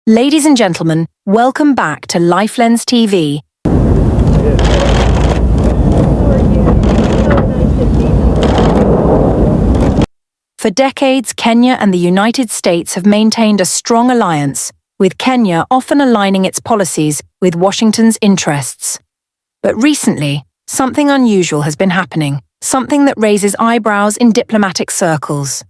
Ladies and gentlemen, welcome back to Lifelens TV. For decades, Kenya and the United States have maintained a strong alliance, with Kenya often aligning its policies with Washington's interests. But recently, something unusual has been happening, something that raises eyebrows in diplomatic circles.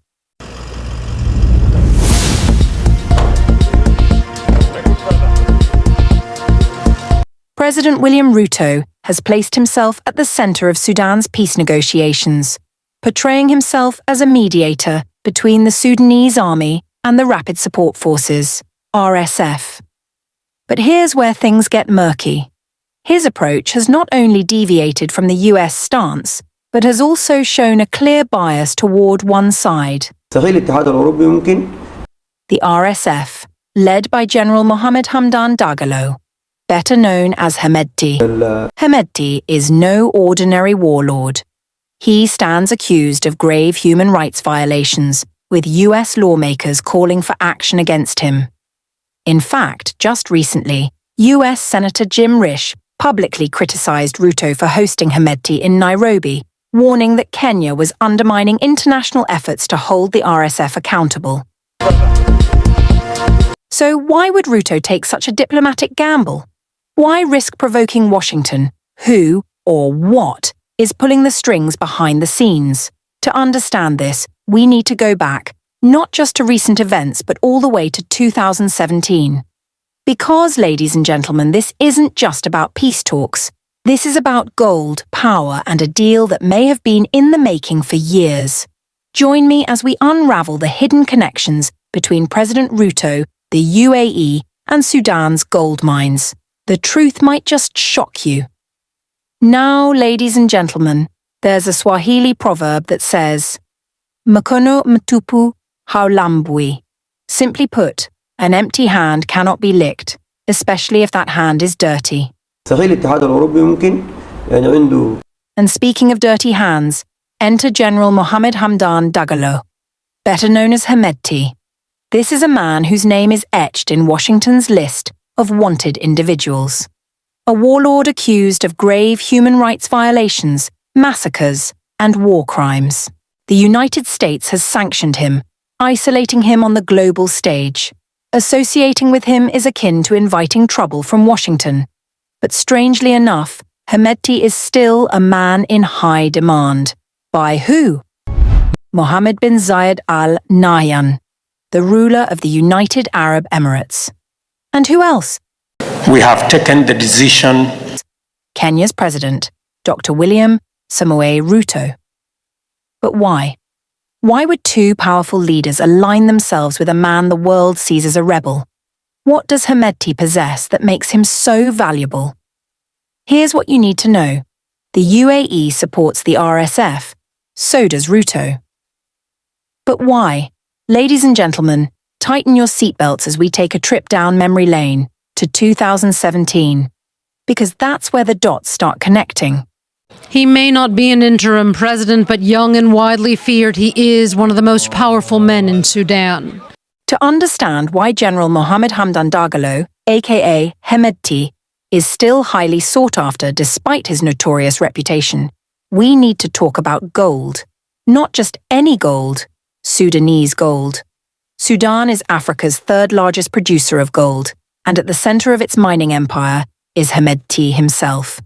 President William Ruto has placed himself at the center of Sudan's peace negotiations, portraying himself as a mediator between the Sudanese army and the Rapid Support Forces, RSF. But here's where things get murky. His approach has not only deviated from the US stance, but has also shown a clear bias toward one side. The RSF, led by General Mohammed Hamdan Dagalo, better known as Hamdan. Hamdan is no ordinary warlord. He stands accused of grave human rights violations, with US lawmakers calling for action against him. In fact, just recently, US Senator Jim Risch publicly criticized Ruto for hosting Hamdan in Nairobi, warning that Kenya was undermining international efforts to hold the RSF accountable. So why would Ruto take such a diplomatic gamble? Why risk provoking Washington? Who, or what, is pulling the strings behind the scenes? To understand this, we need to go back, not just to recent events, but all the way to 2017. Because, ladies and gentlemen, this isn't just about peace talks. This is about gold, power, and a deal that may have been in the making for years. Join me as we unravel the hidden connections between President Ruto, the UAE, and Sudan's gold mines. The truth might just shock you. Now, ladies and gentlemen, there's a Swahili proverb that says, "Mkono mtupu haulambwi." Simply put, an empty hand cannot be licked, especially if that hand is dirty. And speaking of dirty hands, enter General Mohammed Hamdan Dagalo, better known as Hamdan. This is a man whose name is etched in Washington's list of wanted individuals. A warlord accused of grave human rights violations, massacres, and war crimes. The United States has sanctioned him, isolating him on the global stage. Associating with him is akin to inviting trouble from Washington. But strangely enough, Hamdan is still a man in high demand. By who? Mohammed bin Zayed Al Nahyan, the ruler of the United Arab Emirates. And who else? We have taken the decision. Kenya's president, Dr. William Samoei Ruto. But why? Why would two powerful leaders align themselves with a man the world sees as a rebel? What does Hamdan possess that makes him so valuable? Here's what you need to know. The UAE supports the RSF. So does Ruto. But why? Ladies and gentlemen, tighten your seatbelts as we take a trip down memory lane to 2017, because that's where the dots start connecting. He may not be an interim president, but young and widely feared, he is one of the most powerful men in Sudan. To understand why General Mohammed Hamdan Dagalo, aka Hamdan, is still highly sought after despite his notorious reputation, we need to talk about gold. Not just any gold, Sudanese gold. Sudan is Africa's third largest producer of gold, and at the center of its mining empire is Hamdan himself.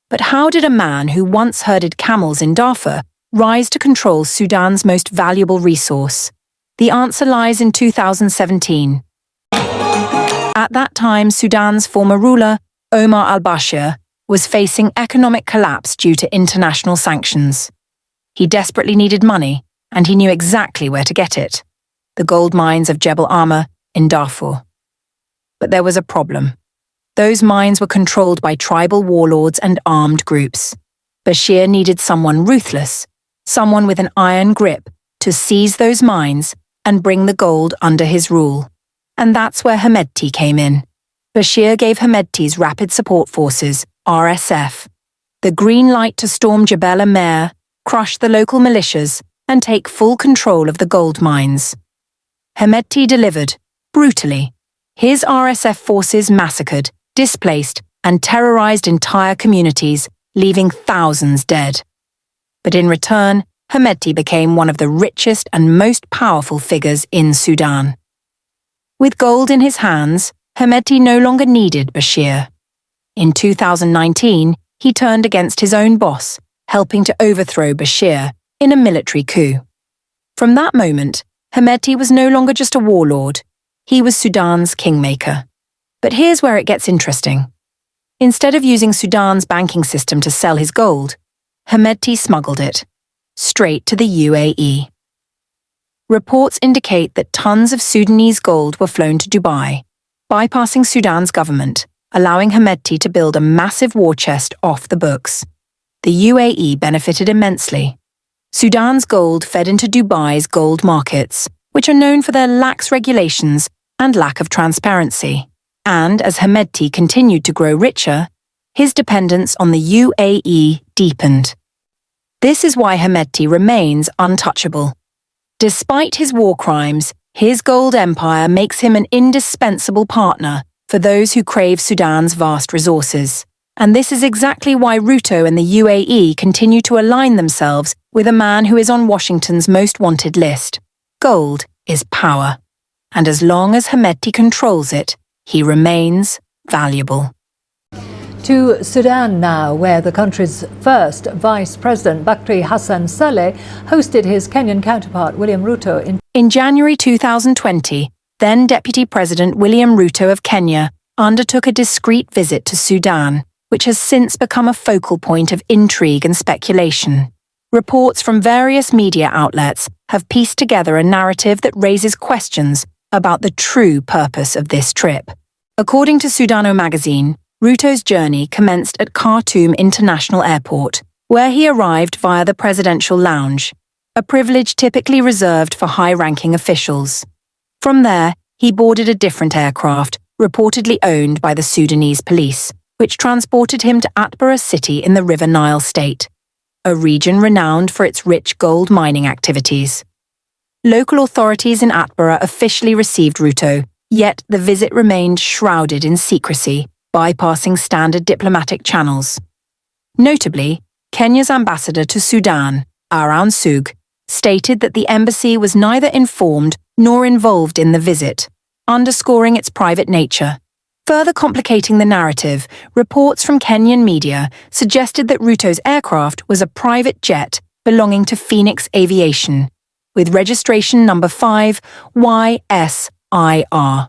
But how did a man who once herded camels in Darfur rise to control Sudan's most valuable resource? The answer lies in 2017. At that time, Sudan's former ruler, Omar al-Bashir, was facing economic collapse due to international sanctions. He desperately needed money, and he knew exactly where to get it: the gold mines of Jebel Amr in Darfur. But there was a problem. Those mines were controlled by tribal warlords and armed groups. Bashir needed someone ruthless, someone with an iron grip, to seize those mines and bring the gold under his rule. And that's where Hamdan came in. Bashir gave Hamdan's Rapid Support Forces, RSF, the green light to storm Jebel Amr, crush the local militias, and take full control of the gold mines. Hamdan delivered, brutally, His RSF forces massacred, displaced, and terrorized entire communities, leaving thousands dead. But in return, Hamdan became one of the richest and most powerful figures in Sudan. With gold in his hands, Hamdan no longer needed Bashir. In 2019, he turned against his own boss, helping to overthrow Bashir in a military coup. From that moment, Hamdan was no longer just a warlord. He was Sudan's kingmaker. But here's where it gets interesting. Instead of using Sudan's banking system to sell his gold, Hamdan smuggled it straight to the UAE. Reports indicate that tons of Sudanese gold were flown to Dubai, bypassing Sudan's government, allowing Hamdan to build a massive war chest off the books. The UAE benefited immensely. Sudan's gold fed into Dubai's gold markets, which are known for their lax regulations and lack of transparency. And as Hamdan continued to grow richer, his dependence on the UAE deepened. This is why Hamdan remains untouchable. Despite his war crimes, his gold empire makes him an indispensable partner for those who crave Sudan's vast resources. And this is exactly why Ruto and the UAE continue to align themselves with a man who is on Washington's most wanted list. Gold is power. And as long as Hamdan controls it, he remains valuable. To Sudan now, where the country's first Vice President, Bakri Hassan Saleh, hosted his Kenyan counterpart, William Ruto, In January 2020, then Deputy President William Ruto of Kenya undertook a discreet visit to Sudan, which has since become a focal point of intrigue and speculation. Reports from various media outlets have pieced together a narrative that raises questions about the true purpose of this trip. According to Sudano magazine, Ruto's journey commenced at Khartoum International Airport, where he arrived via the presidential lounge, a privilege typically reserved for high-ranking officials. From there, he boarded a different aircraft, reportedly owned by the Sudanese police, which transported him to Atbara city in the River Nile state, a region renowned for its rich gold mining activities. Local authorities in Atbara officially received Ruto, yet the visit remained shrouded in secrecy, bypassing standard diplomatic channels. Notably, Kenya's ambassador to Sudan, Aran Sug, stated that the embassy was neither informed nor involved in the visit, underscoring its private nature. Further complicating the narrative, reports from Kenyan media suggested that Ruto's aircraft was a private jet belonging to Phoenix Aviation, with registration number 5YSIR.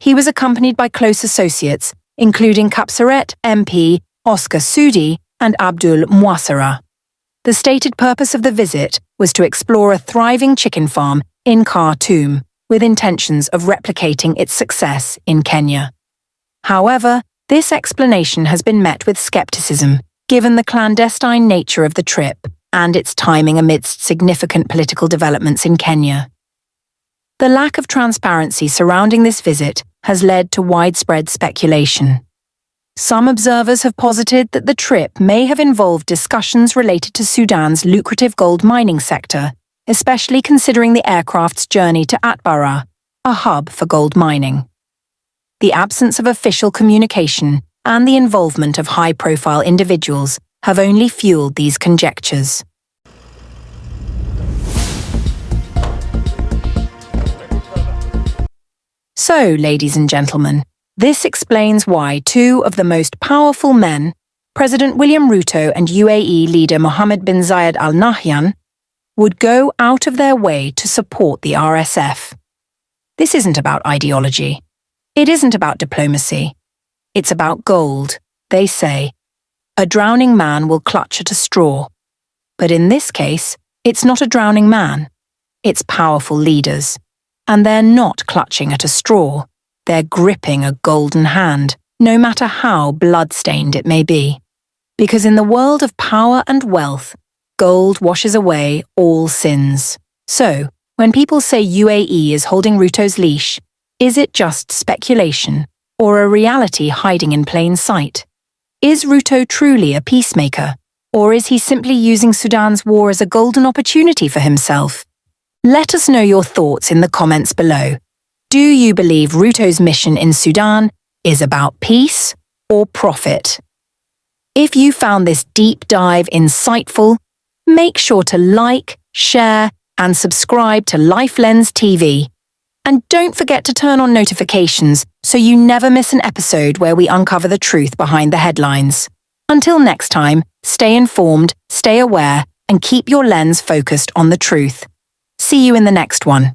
He was accompanied by close associates, including Kapsaret MP Oscar Sudi and Abdul Mwasara. The stated purpose of the visit was to explore a thriving chicken farm in Khartoum, with intentions of replicating its success in Kenya. However, this explanation has been met with skepticism, given the clandestine nature of the trip and its timing amidst significant political developments in Kenya. The lack of transparency surrounding this visit has led to widespread speculation. Some observers have posited that the trip may have involved discussions related to Sudan's lucrative gold mining sector, especially considering the aircraft's journey to Atbara, a hub for gold mining. The absence of official communication and the involvement of high-profile individuals have only fueled these conjectures. So, ladies and gentlemen, this explains why two of the most powerful men, President William Ruto and UAE leader Mohammed bin Zayed Al Nahyan, would go out of their way to support the RSF. This isn't about ideology. It isn't about diplomacy. It's about gold, they say. A drowning man will clutch at a straw. But in this case, it's not a drowning man. It's powerful leaders. And they're not clutching at a straw. They're gripping a golden hand, no matter how blood-stained it may be. Because in the world of power and wealth, gold washes away all sins. So, when people say UAE is holding Ruto's leash, is it just speculation, or a reality hiding in plain sight? Is Ruto truly a peacemaker, or is he simply using Sudan's war as a golden opportunity for himself? Let us know your thoughts in the comments below. Do you believe Ruto's mission in Sudan is about peace or profit? If you found this deep dive insightful, make sure to like, share, and subscribe to LifeLens TV. And don't forget to turn on notifications so you never miss an episode where we uncover the truth behind the headlines. Until next time, stay informed, stay aware, and keep your lens focused on the truth. See you in the next one.